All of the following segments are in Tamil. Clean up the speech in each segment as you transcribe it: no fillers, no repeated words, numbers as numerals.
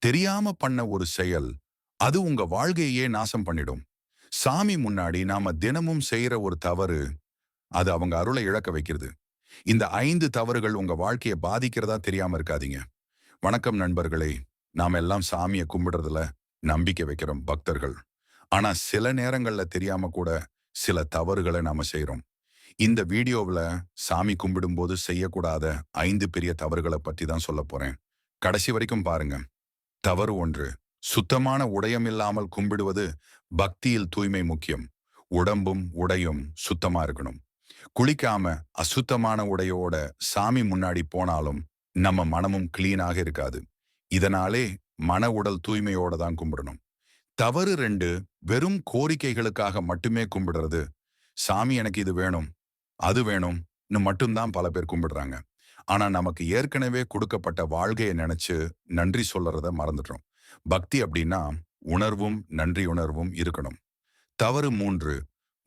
தெரியாம பண்ண ஒரு செயல், அது உங்க வாழ்க்கையே நாசம் பண்ணிடும். சாமி முன்னாடி நாம தினமும் செய்யற ஒரு தவறு, அது அவங்க அருளை இழக்க வைக்கிறது. இந்த 5 தவறுகள் உங்க வாழ்க்கைய பாதிக்கிறதா தெரியாம இருக்காதீங்க. வணக்கம் நண்பர்களே. நாம எல்லாம் சாமிய கும்பிடுறதுல நம்பிக்கை வைக்கிறோம் பக்தர்கள். ஆனா சில நேரங்கள்ல தெரியாம கூட சில தவறுகளை நாம செய்றோம். இந்த வீடியோவுல சாமி கும்பிடும்போது செய்யக்கூடாத 5 பெரிய தவறுகள பத்தி தான் சொல்லப் போறேன். கடைசி வரைக்கும் பாருங்க. தவறு 1. சுத்தமான உடையமில்லாமல் கும்பிடுவது. பக்தியில் தூய்மை முக்கியம். உடம்பும் உடையும் சுத்தமா இருக்கணும். குளிக்காம அசுத்தமான உடையோட சாமி முன்னாடி போனாலும் நம்ம மனமும் கிளீனாக இருக்காது. இதனாலே மன உடல் தூய்மையோட தான் கும்பிடணும். தவறு 2. வெறும் கோரிக்கைகளுக்காக மட்டுமே கும்பிடுறது. சாமி எனக்கு இது வேணும், அது வேணும்னு மட்டும்தான் பல பேர் கும்பிடுறாங்க. ஆனா நமக்கு ஏற்கனவே கொடுக்கப்பட்ட வாழ்க்கையை நினைச்சு நன்றி சொல்றத மறந்துடுறோம். பக்தி அப்படின்னா உணர்வும் நன்றியுணர்வும் இருக்கணும். தவறு 3.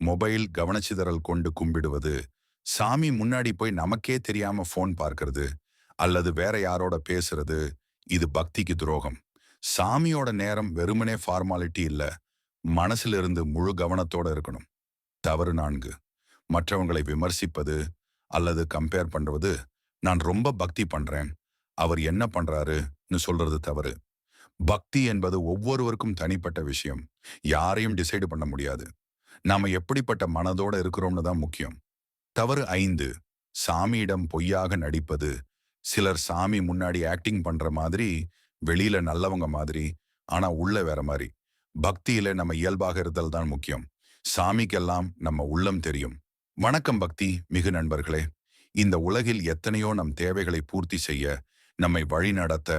மொபைல் கவனச்சிதறல் கொண்டு கும்பிடுவது. சாமி முன்னாடி போய் நமக்கே தெரியாம போன் பார்க்கிறது அல்லது வேற யாரோட பேசுறது, இது பக்திக்கு துரோகம். சாமியோட நேரம் வெறுமனே ஃபார்மாலிட்டி இல்ல, மனசுல இருந்து முழு கவனத்தோட இருக்கணும். தவறு 4. மற்றவங்களை விமர்சிப்பது அல்லது கம்பேர் பண்றது. நான் ரொம்ப பக்தி பண்றேன், அவர் என்ன பண்றாருன்னு சொல்றது தவறு. பக்தி என்பது ஒவ்வொருவருக்கும் தனிப்பட்ட விஷயம். யாரையும் டிசைடு பண்ண முடியாது. நாம எப்படிப்பட்ட மனதோட இருக்கிறோம்னு தான் முக்கியம். தவறு 5. சாமியிடம் பொய்யாக நடிப்பது. சிலர் சாமி முன்னாடி ஆக்டிங் பண்ற மாதிரி, வெளியில நல்லவங்க மாதிரி, ஆனா உள்ள வேற மாதிரி. பக்தியில நம்ம இயல்பாக இருத்தல் தான் முக்கியம். சாமிக்கெல்லாம் நம்ம உள்ளம் தெரியும். வணக்கம் பக்தி மிகு நண்பர்களே. இந்த உலகில் எத்தனையோ நம் தேவைகளை பூர்த்தி செய்ய, நம்மை வழி நடத்த,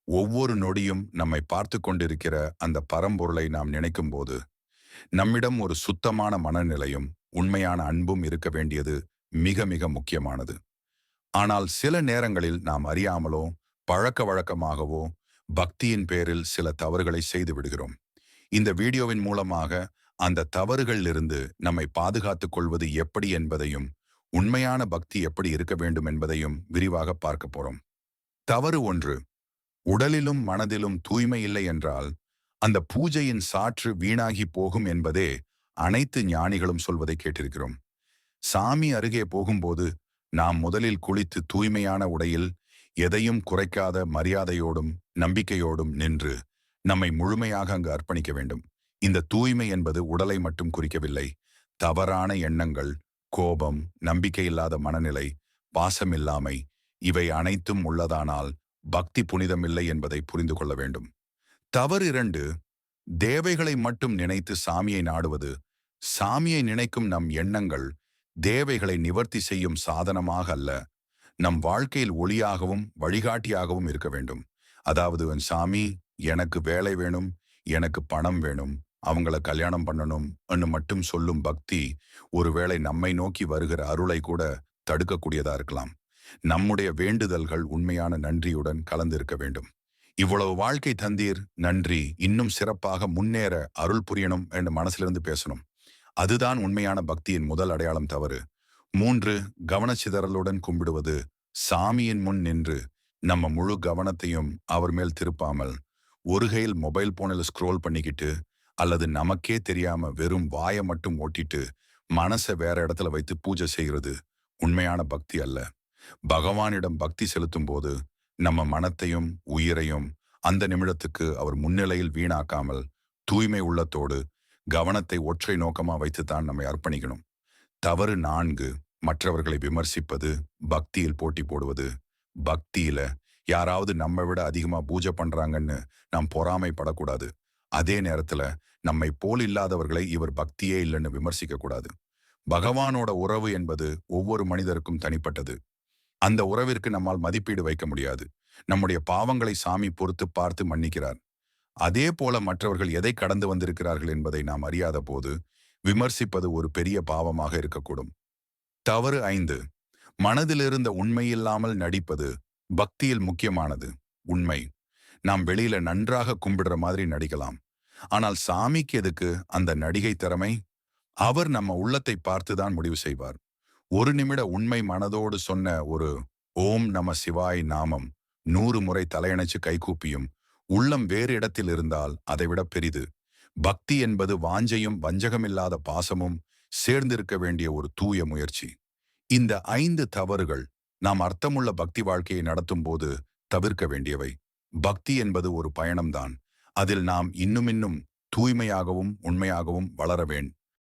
ஒவ்வொரு நொடியும் நம்மை பார்த்து கொண்டிருக்கிற அந்த பரம்பொருளை நாம் நினைக்கும் போது, நம்மிடம் ஒரு சுத்தமான மனநிலையும் உண்மையான அன்பும் இருக்க வேண்டியது மிக மிக முக்கியமானது. ஆனால் சில நேரங்களில் நாம் அறியாமலோ பழக்க வழக்கமாகவோ பக்தியின் பேரில் சில தவறுகளை செய்து விடுகிறோம். இந்த வீடியோவின் மூலமாக அந்த தவறுகளிலிருந்து நம்மை பாதுகாத்துக் கொள்வது எப்படி என்பதையும், உண்மையான பக்தி எப்படி இருக்க வேண்டும் என்பதையும் விரிவாக பார்க்க போறோம். தவறு 1. உடலிலும் மனதிலும் தூய்மை இல்லை என்றால் அந்த பூஜையின் சாற்று வீணாகி போகும் என்பதே அனைத்து ஞானிகளும் சொல்வதை கேட்டிருக்கிறோம். சாமி அருகே போகும்போது நாம் முதலில் குளித்து தூய்மையான உடையில், எதையும் குறைக்காத மரியாதையோடும் நம்பிக்கையோடும் நின்று நம்மை முழுமையாக அங்கு அர்ப்பணிக்க வேண்டும். இந்த தூய்மை என்பது உடலை மட்டும் குறிக்கவில்லை. தவறான எண்ணங்கள், கோபம், நம்பிக்கையில்லாத மனநிலை, பாசமில்லாமை, இவை அனைத்தும் உள்ளதானால் பக்தி புனிதமில்லை என்பதை புரிந்து கொள்ள வேண்டும். தவறு 2. தேவைகளை மட்டும் நினைத்து சாமியை நாடுவது. சாமியை நினைக்கும் நம் எண்ணங்கள் தேவைகளை நிவர்த்தி செய்யும் சாதனமாக அல்ல, நம் வாழ்க்கையில் ஒளியாகவும் வழிகாட்டியாகவும் இருக்க வேண்டும். அதாவது சாமி எனக்கு வேலை வேணும், எனக்கு பணம் வேணும், அவங்கள கல்யாணம் பண்ணணும் மட்டும் சொல்லும் பக்தி ஒருவேளை நம்மை நோக்கி வருகிற அருளை கூட தடுக்கக்கூடியதா இருக்கலாம். நம்முடைய வேண்டுதல்கள் உண்மையான நன்றியுடன் கலந்திருக்க வேண்டும். இவ்வளவு வாழ்க்கை தந்தீர், நன்றி, இன்னும் சிறப்பாக முன்னேற அருள் புரியணும் என்று மனசிலிருந்து பேசணும். அதுதான் உண்மையான பக்தியின் முதல் அடையாளம். தவறு 3. கவனச்சிதறலுடன் கும்பிடுவது. சாமியின் முன் நின்று நம்ம முழு கவனத்தையும் அவர் மேல் திருப்பாமல், ஒரு கையில் மொபைல் போனில் ஸ்க்ரோல் பண்ணிக்கிட்டு அல்லது நமக்கே தெரியாம வெறும் வாயை மட்டும் ஓட்டிட்டு மனசை வேற இடத்துல வைத்து பூஜை செய்கிறது உண்மையான பக்தி அல்ல. பகவானிடம் பக்தி செலுத்தும் போது நம்ம மனத்தையும் உயிரையும் அந்த நிமிடத்துக்கு அவர் முன்னிலையில் வீணாக்காமல், தூய்மை உள்ளத்தோடு கவனத்தை ஒற்றை நோக்கமா வைத்துத்தான் நம்மை அர்ப்பணிக்கணும். தவறு 4. மற்றவர்களை விமர்சிப்பது. பக்தியில் போட்டி போடுவது. பக்தியில யாராவது நம்ம விட அதிகமா பூஜை பண்றாங்கன்னு நாம் பொறாமைப்படக்கூடாது. அதே நேரத்துல நம்மை போல் இல்லாதவர்களை இவர் பக்தியே இல்லைன்னு விமர்சிக்க கூடாது. பகவானோட உறவு என்பது ஒவ்வொரு மனிதருக்கும் தனிப்பட்டது. அந்த உறவிற்கு நம்மால் மதிப்பீடு வைக்க முடியாது. நம்முடைய பாவங்களை சாமி பொறுத்து பார்த்து மன்னிக்கிறார். அதே போல மற்றவர்கள் எதை கடந்து வந்திருக்கிறார்கள் என்பதை நாம் அறியாத போது விமர்சிப்பது ஒரு பெரிய பாவமாக இருக்கக்கூடும். தவறு 5. மனதிலிருந்த உண்மையில்லாமல் நடிப்பது. பக்தியில் முக்கியமானது உண்மை. நாம் வெளியில நன்றாக கும்பிடுற மாதிரி நடிக்கலாம். ஆனால் சாமிக்கு எதுக்கு அந்த நடிகை திறமை? அவர் நம்ம உள்ளத்தை பார்த்துதான் முடிவு செய்வார். ஒரு நிமிட உண்மை மனதோடு சொன்ன ஒரு ஓம் நம சிவாய் நாமம் 100 முறை தலையணைச்சு கைகூப்பியும் உள்ளம் வேறு இடத்தில் இருந்தால் அதைவிட பெரிது. பக்தி என்பது வாஞ்சையும் வஞ்சகமில்லாத பாசமும் சேர்ந்திருக்க வேண்டிய ஒரு தூய முயற்சி. இந்த 5 தவறுகள் நாம் அர்த்தமுள்ள பக்தி வாழ்க்கையை நடத்தும் போது தவிர்க்க வேண்டியவை. பக்தி என்பது ஒரு பயணம்தான். அதில் நாம் இன்னும் தூய்மையாகவும் உண்மையாகவும் வளர வேண்டும்.